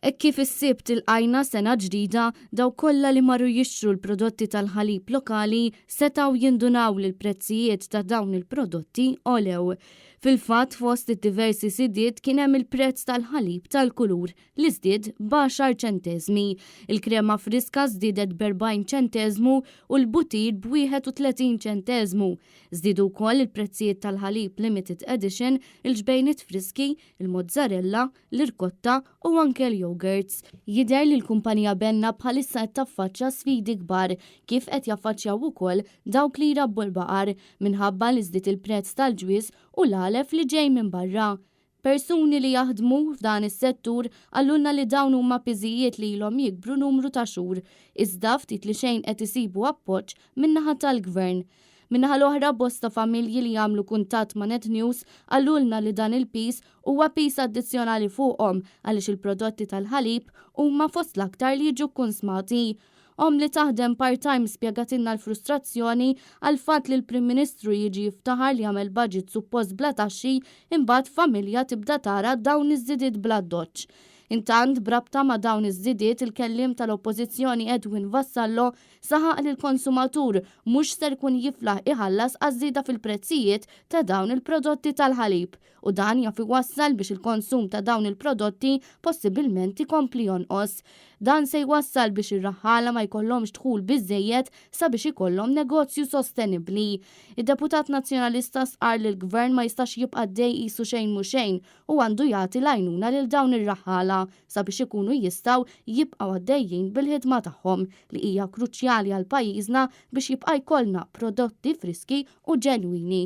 Kif is-sibt ilqajna sena ġdida daw kollha li marru jixtru l-prodotti tal-ħalib lokali setgħu jindunaw li l-prezzijiet ta' dawn il-prodotti olew. Fil-fatt fost id-diversi sidiet kien hemm il-prezz tal-ħalib tal-kulur li żdied b'10 ċenteżmi. Il-krema friska żdiedet b'40 ċenteżmu u l-butir b'31 ċenteżmu. Żdiedu wkoll il-prezzijiet tal-ħalib limited edition, il-ġbejniet friski, il-mozzarella, l-irkotta u anke l-yogurts. Jidher li l-kumpanija Benna bħalissa qed taffaċċja sfidi kbar kif qed jaffaċċjaw ukoll dawk li jrabbu l-baqar minħabba li żdied il-prezz tal-ġwies u l-għalef li ġej minn barra. Persuni li jaħdmu f'dan is-settur għallulna li dawn huma piżijiet li ilhom jikbru numru ta' xhur, iżda ftit li xejn qed isibu appoġġ min-naħa tal-gvern. Min-naħa l-oħra bosta familji li jagħmlu kuntatt ma' Net News għallulna li dan il-pis huwa pis addizzjonali fuqhom għaliex il-prodotti tal-ħalib huma fost l-aktar li jiġu konsmati. Li taħdem part-time spjegatilna l-frustrazzjoni għal fatt li l-Prim Ministru jiġi jiftaħar li jagħmel budget suppost bla taxxi imbagħad familja tibda tara dawn iż-żidiet bla doċċ. Intant brabta ma' dawn iż-żidiet il-kellim tal-Oppożizzjoni Edwin Vassallo saħaq li l-konsumatur mhux ser kun jiflaħ iħallas għaż-żieda fil-prezzijiet ta' dawn il-prodotti tal-ħalib u dan jaf iwassal biex il-konsum ta' dawn il-prodotti possibilment ikompli jonqos. Dan se jwassal biex ir-raħħala ma jkollhomx dħul biżejjed sabiex ikollhom negozju sostenibbli. Id-Deputat Nazzjonalista sqar li l-Gvern ma jistax jibqa' dej qisu xejn mhu xejn u għandu jagħti l-għajnuna lil dawn ir-raħħala sabiex ikunu jistgħu jibqgħu għaddejjin bil-ħidma tagħhom li hija kruċjali għal pajjiżna biex jibqa' jkollna prodotti friski u ġenwini.